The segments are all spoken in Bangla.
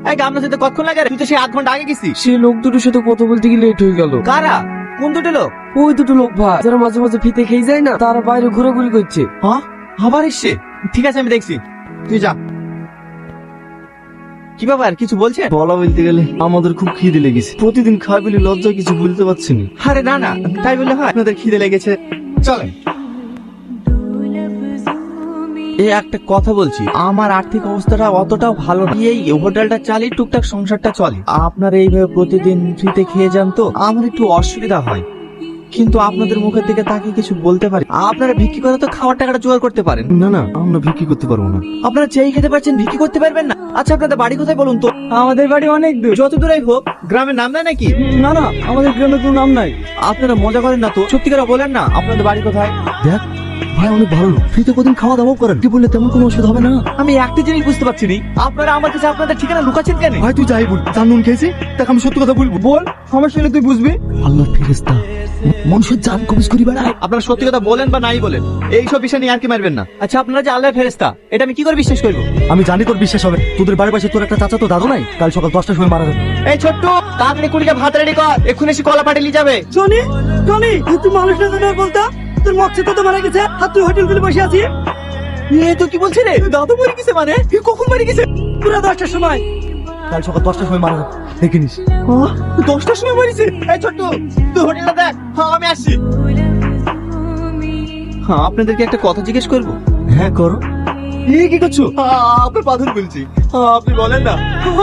আপনার সাথে কতক্ষণ লাগে? তুই তো সেই 8 ঘন্টা আগে গেছিস। সেই লোক দুটোর সাথে কথা বলতে গিয়ে লেট হয়ে গেল। কারা? কোন দুটো লোক? ওই দুটো লোক ভাই, যারা মাঝে মাঝে ফিতে খেয়ে যায় না, তারা বাইরে ঘোরাঘুরি করছে। হ্যাঁ, আবার এসছে। ঠিক আছে, আমি দেখছি, তুই যা। কি ব্যাপার, কিছু বলছেন? বলা বলতে গেলে আমাদের খুব খিদে লেগেছে, প্রতিদিন খাই বলে লজ্জা কিছু বলতে পারছি না। আরে না না, তাই বললে হয়? আপনাদের খিদে লেগেছে, চলেন। এই একটা কথা বলছি, আমার আর্থিক অবস্থাটা অতটাও ভালো নেই। এই হোটেলটা চালিয়ে টুকটাক সংসারটা চলে। আপনারা এইভাবে প্রতিদিন ফ্রিতে খেয়ে যান তো আমার একটু অসুবিধা হয়, কিন্তু আপনাদের মুখের দিকে তাকে কিছু বলতে পারি। আপনারা বিক্রি করে তো খাওয়ার টাকাটা জোগাড় করতে পারেন। না না, আমরা বিক্রি করতে পারবো না। আপনারা যেই খেতে পারছেন বিক্রি করতে পারবেন না? আচ্ছা, আপনাদের বাড়ি কোথায় বলুন তো? আমাদের বাড়ি অনেক দূর। যত দূরেই হোক, গ্রামের নাম নাই নাকি? না না, আমাদের গ্রামে কোনো নাম নাই। আপনারা মজা করেন না তো, সত্যি করে বলেন না আপনাদের বাড়ি কোথায়। দেখ ভাই, অনেক ভালো লোক, ফ্রিতে কদিন খাওয়া দাওয়াও করেন, কি বললে তেমন কোনো অসুবিধা হবে না। আমি একটা জিনিস বুঝতে পারছি না, আপনারা আমার কাছে আপনাদের ঠিকানা লুকাচ্ছেন কেন? ভাই তুই যাই বল, জান নুন খেয়েছি, দেখ আমি সত্যি কথা বলবো। বল, সমস্যা হলে তুই বুঝবি। আল্লাহর ফেরেশতা মানুষের জান কবজ করি বেড়ায়। আপনারা সত্যি কথা বলেন বা নাই বলেন, এইসব বিষয় নিয়ে আর কি মারবেন না। আচ্ছা, আপনারা যে আল্লাহর ফেরেশতা, এটা আমি কি করে বিশ্বাস করবো? আমি জানি তোর বিশ্বাস হবে। তোদের বাড়ির পাশে তোর একটা চাচা তো দাদু নাই, কাল সকাল 10টার সময় মারা যাবে। এই ছোট্ট, তাড়াতাড়ি কুড়িকে ভাত রেডি কর, এক্ষুনি এসে কলা পাঠিয়ে যাবে। জনি, জনি, তুই মানুষটা জানা বলতা, তোর মক্সে তো মারা গেছে, আর তুই হোটেল খুলে বসে আছিস। এ তো কি বলছিস রে? দাদু মরে গেছে মানে? কখন মরে গেছে? পুরো 10টার সময়। কাল সকাল 10টার সময় মারা যাবে, দেখে নিস। 10টার সময় মরেছে? এই ছোট্ট, তুই হোটেলটা দেখ। হ্যাঁ, আমি আসছি। হ্যাঁ, আপনাদেরকে একটা কথা জিজ্ঞেস করবো। হ্যাঁ করো। কি করছো? আপনার পাথর বলছি, আপনি বলেন না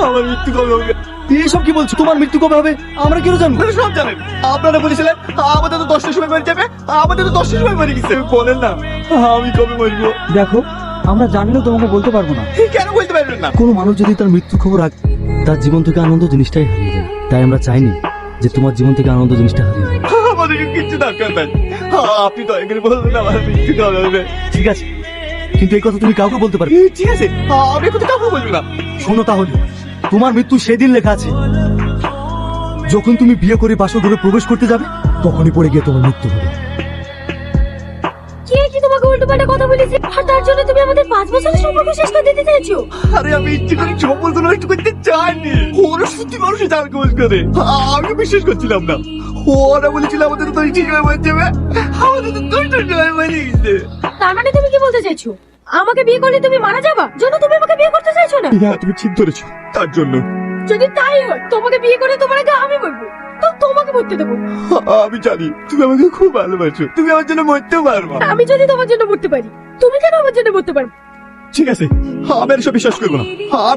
আমার মৃত্যু কবে হবে? এইসব কি বলছো? তোমার মৃত্যু কবে হবে আমরা কেন জানবো? আপনারা সব জানেন। আপনারা বলেছিলেন আমাদের তো 10টার সময় মরে যাবে, আমাদের তো 10টার সময় মরে গেছে। বলেন না আমি কবে মরবো? দেখো, আমরা জানলেও তোমাকে বলতে পারবো না। কেন বলতে পারবেন না? কোনো মানুষ যদি তার মৃত্যু খবর রাখে, তার জীবন থেকে আনন্দ জিনিসটাই হারিয়ে যায়। তাই আমরা চাইনি যে তোমার জীবন থেকে আনন্দ জিনিসটা হারিয়ে যায়। আমাদেরকে কিচ্ছু দরকার নাই, আপনি দয়া করে বলবেন আমার মৃত্যু কবে হবে। ঠিক আছে, কিন্তু এই কথা তুমি কাউকে বলতে পারবে? ঠিক আছে, আমি কথা কাউকে বলবো না। শোনো তাহলে, তোমার মৃত্যু সেদিন লেখা আছে যখন তুমি বিয়ে করে বাসর ঘরে প্রবেশ করতে যাবে, তখনই পড়ে গিয়ে তোমার মৃত্যু হবে। কে কি তোমাকে উল্টোপাল্টা কথা বলেছে, আর তার জন্য তুমি আমাদের 5 বছরের সম্পর্ক শেষ করে দিতে চাইছো? আরে আমি ইচ্ছে করে সম্পর্ক নষ্ট করতে চাইনি। ওরা সত্যি মানুষের জাল কবজ করে, আমি বিশ্বাস করছিলাম না। ওরা বলেছিল আমাদের তো ঠিক হয়ে মরে যাবে, আমাদের তো 2টার সময় মরে গেছে। তার মানে তুমি কি বলতে চাইছো, আমাকে বিয়ে করলে তুমি মারা যাবা, জন্য তুমি আমাকে বিয়ে করতে চাইছো না? হ্যাঁ, তুমি ঠিক ধরেছো, তার জন্য। যদি তাই হয়, তোমাকে বিয়ে করে তোমার আগে আমি মরবো, তো তোমাকে মরতে দেবো। আমি জানি তুমি আমাকে খুব ভালোবাসো, তুমি আমার জন্য মরতেও পারবা। আমি যদি তোমার জন্য মরতে পারি, তুমি কেন আমার জন্য মরতে পারবে? ঠিক আছে, আমি আর এসব বিশ্বাস করবো না। আমি